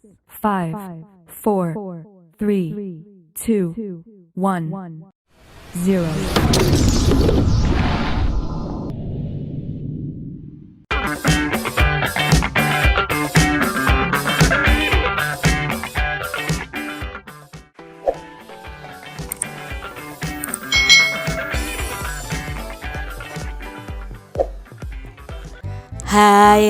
5, 4, 3, 2, 1, 0. Hai.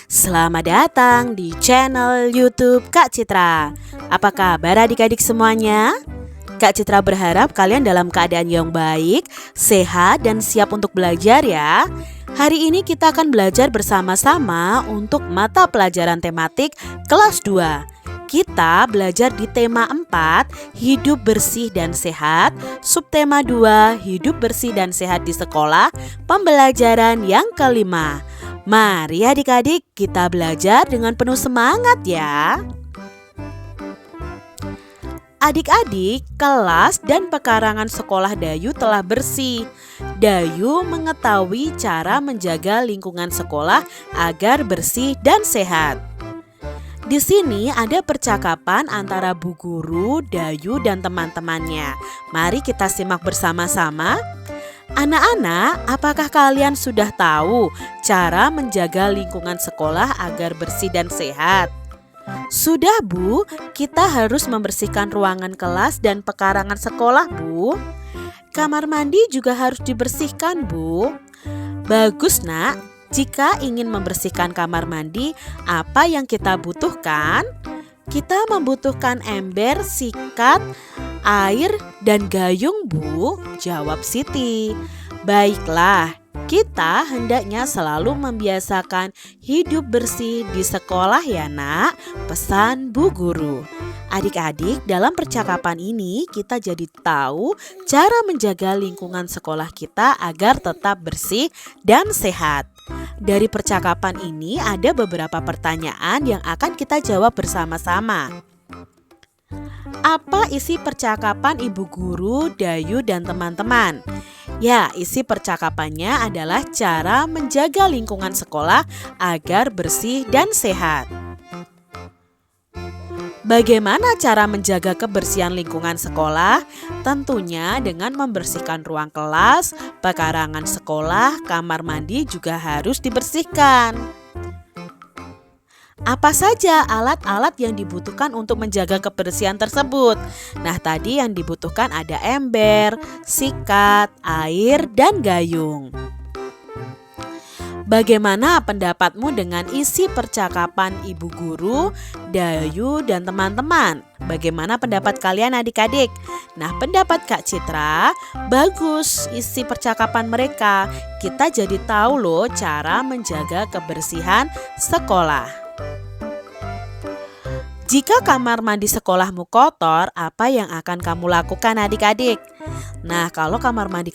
Selamat datang di channel YouTube Kak Citra. Apa kabar adik-adik semuanya? Kak Citra berharap kalian dalam keadaan yang baik, sehat, dan siap untuk belajar ya. Hari ini kita akan belajar bersama-sama untuk mata pelajaran tematik kelas 2. Kita belajar di tema 4, hidup bersih dan sehat, subtema 2, hidup bersih dan sehat di sekolah, pembelajaran yang kelima. Mari adik-adik kita belajar dengan penuh semangat ya. Adik-adik, kelas dan pekarangan sekolah Dayu telah bersih. Dayu mengetahui cara menjaga lingkungan sekolah agar bersih dan sehat. Di sini ada percakapan antara Bu Guru, Dayu, dan teman-temannya. Mari kita simak bersama-sama. Anak-anak, apakah kalian sudah tahu cara menjaga lingkungan sekolah agar bersih dan sehat? Sudah, Bu. Kita harus membersihkan ruangan kelas dan pekarangan sekolah, Bu. Kamar mandi juga harus dibersihkan, Bu. Bagus, Nak. Jika ingin membersihkan kamar mandi, apa yang kita butuhkan? Kita membutuhkan ember, sikat, air, dan gayung, Bu. Jawab Siti. Baiklah, kita hendaknya selalu membiasakan hidup bersih di sekolah ya, Nak. Pesan Bu Guru. Adik-adik, dalam percakapan ini kita jadi tahu cara menjaga lingkungan sekolah kita agar tetap bersih dan sehat. Dari percakapan ini ada beberapa pertanyaan yang akan kita jawab bersama-sama. Apa isi percakapan Ibu Guru, Dayu, dan teman-teman? Ya, isi percakapannya adalah cara menjaga lingkungan sekolah agar bersih dan sehat. Bagaimana cara menjaga kebersihan lingkungan sekolah? Tentunya dengan membersihkan ruang kelas, pekarangan sekolah, kamar mandi juga harus dibersihkan. Apa saja alat-alat yang dibutuhkan untuk menjaga kebersihan tersebut? Nah, tadi yang dibutuhkan ada ember, sikat, air, dan gayung. Bagaimana pendapatmu dengan isi percakapan Ibu Guru, Dayu, dan teman-teman? Bagaimana pendapat kalian adik-adik? Nah, pendapat Kak Citra, bagus isi percakapan mereka. Kita jadi tahu loh cara menjaga kebersihan sekolah. Jika kamar mandi sekolahmu kotor, apa yang akan kamu lakukan adik-adik? Nah, kalau kamar mandi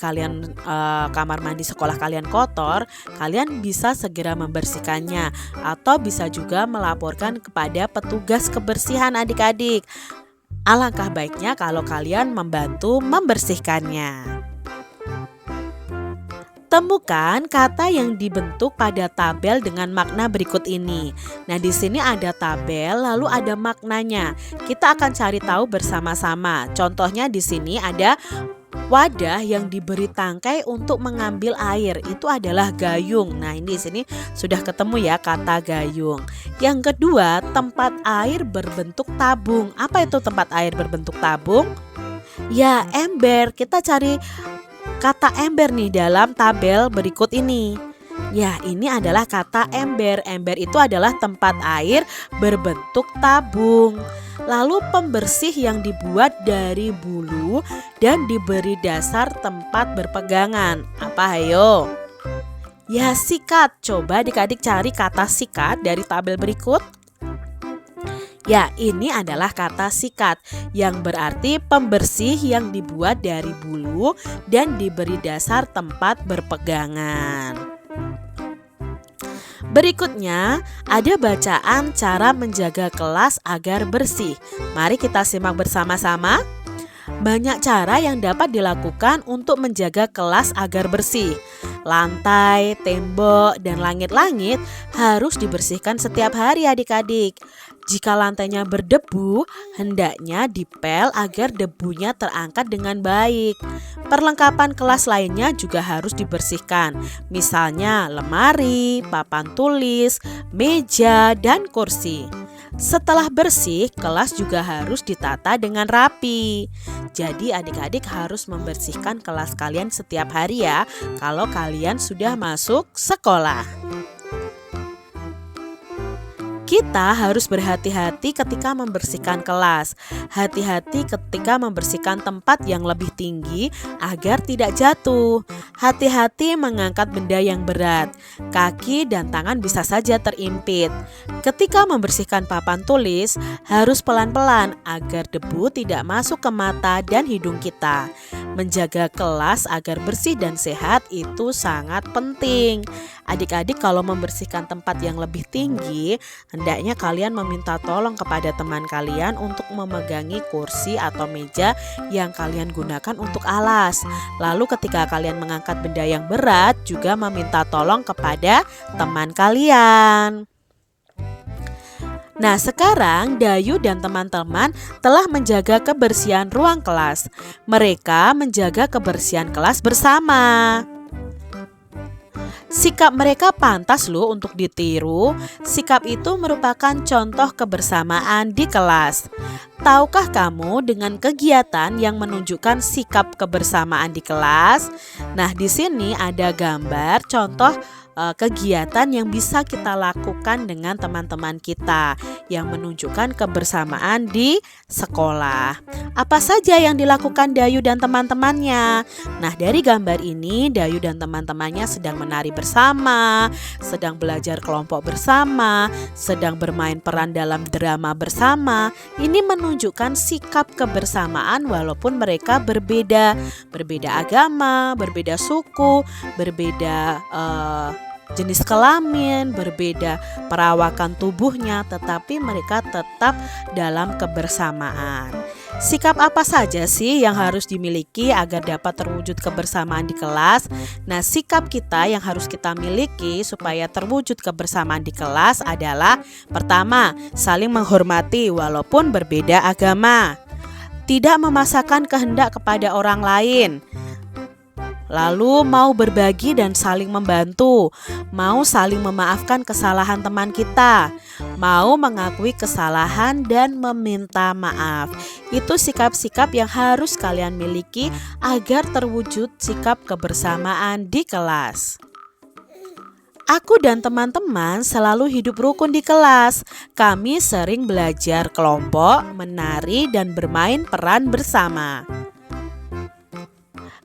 sekolah kalian kotor, kalian bisa segera membersihkannya atau bisa juga melaporkan kepada petugas kebersihan adik-adik. Alangkah baiknya kalau kalian membantu membersihkannya. Temukan kata yang dibentuk pada tabel dengan makna berikut ini. Nah, di sini ada tabel, lalu ada maknanya. Kita akan cari tahu bersama-sama. Contohnya di sini ada wadah yang diberi tangkai untuk mengambil air. Itu adalah gayung. Nah, ini di sini sudah ketemu ya kata gayung. Yang kedua, tempat air berbentuk tabung. Apa itu tempat air berbentuk tabung? Ya, ember. Kita cari kata ember nih dalam tabel berikut ini. Ya, ini adalah kata ember. Ember itu adalah tempat air berbentuk tabung. Lalu pembersih yang dibuat dari bulu dan diberi dasar tempat berpegangan. Apa ayo? Ya, sikat. Coba adik-adik cari kata sikat dari tabel berikut. Ya, ini adalah kata sikat yang berarti pembersih yang dibuat dari bulu dan diberi dasar tempat berpegangan. Berikutnya, ada bacaan cara menjaga kelas agar bersih. Mari kita simak bersama-sama. Banyak cara yang dapat dilakukan untuk menjaga kelas agar bersih. Lantai, tembok, dan langit-langit harus dibersihkan setiap hari adik-adik. Jika lantainya berdebu, hendaknya dipel agar debunya terangkat dengan baik. Perlengkapan kelas lainnya juga harus dibersihkan, misalnya lemari, papan tulis, meja, dan kursi. Setelah bersih, kelas juga harus ditata dengan rapi. Jadi adik-adik harus membersihkan kelas kalian setiap hari ya, kalau kalian sudah masuk sekolah. Kita harus berhati-hati ketika membersihkan kelas. Hati-hati ketika membersihkan tempat yang lebih tinggi agar tidak jatuh. Hati-hati mengangkat benda yang berat. Kaki dan tangan bisa saja terimpit. Ketika membersihkan papan tulis, harus pelan-pelan agar debu tidak masuk ke mata dan hidung kita. Menjaga kelas agar bersih dan sehat itu sangat penting. Adik-adik kalau membersihkan tempat yang lebih tinggi, hendaknya kalian meminta tolong kepada teman kalian untuk memegangi kursi atau meja yang kalian gunakan untuk alas. Lalu ketika kalian mengangkat benda yang berat, juga meminta tolong kepada teman kalian. Nah, sekarang Dayu dan teman-teman telah menjaga kebersihan ruang kelas. Mereka menjaga kebersihan kelas bersama. Sikap mereka pantas loh untuk ditiru. Sikap itu merupakan contoh kebersamaan di kelas. Tahukah kamu dengan kegiatan yang menunjukkan sikap kebersamaan di kelas? Nah, di sini ada gambar contoh kegiatan yang bisa kita lakukan dengan teman-teman kita yang menunjukkan kebersamaan di sekolah. Apa saja yang dilakukan Dayu dan teman-temannya? Nah, dari gambar ini Dayu dan teman-temannya sedang menari bersama, sedang belajar kelompok bersama, sedang bermain peran dalam drama bersama. Ini menunjukkan sikap kebersamaan walaupun mereka berbeda agama, berbeda suku, berbeda jenis kelamin, berbeda perawakan tubuhnya, tetapi mereka tetap dalam kebersamaan. Sikap apa saja sih yang harus dimiliki agar dapat terwujud kebersamaan di kelas? Nah, sikap kita yang harus kita miliki supaya terwujud kebersamaan di kelas adalah: pertama, saling menghormati walaupun berbeda agama. Tidak memaksakan kehendak kepada orang lain. Lalu mau berbagi dan saling membantu, mau saling memaafkan kesalahan teman kita, mau mengakui kesalahan dan meminta maaf. Itu sikap-sikap yang harus kalian miliki agar terwujud sikap kebersamaan di kelas. Aku dan teman-teman selalu hidup rukun di kelas. Kami sering belajar kelompok, menari, dan bermain peran bersama.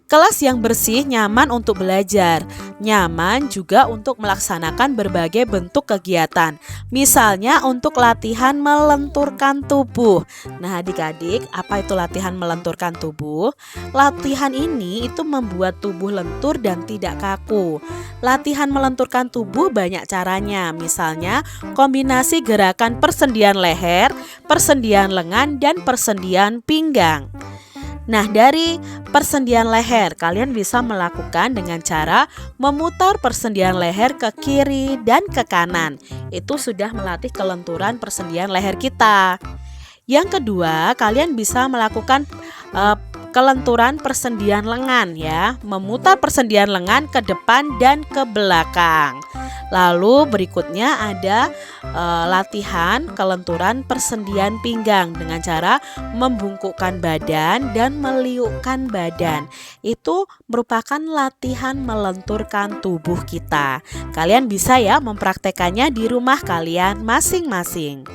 Kelas yang bersih nyaman untuk belajar, nyaman juga untuk melaksanakan berbagai bentuk kegiatan. Misalnya untuk latihan melenturkan tubuh. Nah, adik-adik, apa itu latihan melenturkan tubuh? Latihan ini itu membuat tubuh lentur dan tidak kaku. Latihan melenturkan tubuh banyak caranya, misalnya kombinasi gerakan persendian leher, persendian lengan, dan persendian pinggang. Nah, dari persendian leher, kalian bisa melakukan dengan cara memutar persendian leher ke kiri dan ke kanan. Itu sudah melatih kelenturan persendian leher kita. Yang kedua, kalian bisa melakukan kelenturan persendian lengan ya, memutar persendian lengan ke depan dan ke belakang. Lalu berikutnya ada latihan kelenturan persendian pinggang dengan cara membungkukkan badan dan meliukkan badan. Itu merupakan latihan melenturkan tubuh kita. Kalian bisa ya mempraktekannya di rumah kalian masing-masing.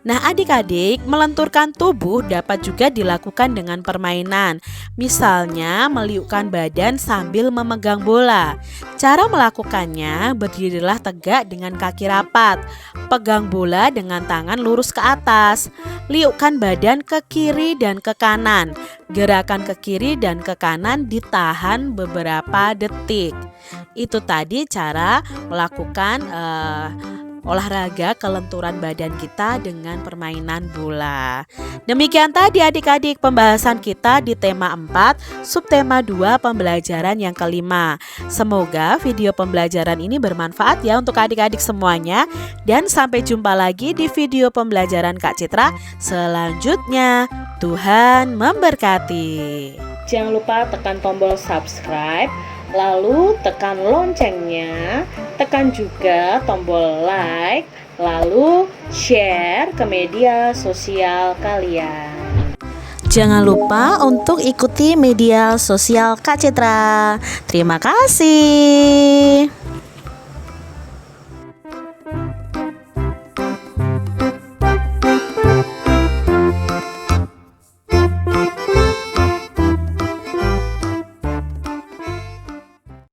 Nah, adik-adik, melenturkan tubuh dapat juga dilakukan dengan permainan. Misalnya, meliukkan badan sambil memegang bola. Cara melakukannya, berdirilah tegak dengan kaki rapat. Pegang bola dengan tangan lurus ke atas. Liukkan badan ke kiri dan ke kanan. Gerakan ke kiri dan ke kanan ditahan beberapa detik. Itu tadi cara melakukan olahraga kelenturan badan kita dengan permainan bola. Demikian tadi adik-adik pembahasan kita di tema 4, subtema 2 pembelajaran yang kelima. Semoga video pembelajaran ini bermanfaat ya untuk adik-adik semuanya. Dan sampai jumpa lagi di video pembelajaran Kak Citra selanjutnya. Tuhan memberkati. Jangan lupa tekan tombol subscribe, lalu tekan loncengnya, tekan juga tombol like, lalu share ke media sosial kalian. Jangan lupa untuk ikuti media sosial Kak Citra. Terima kasih.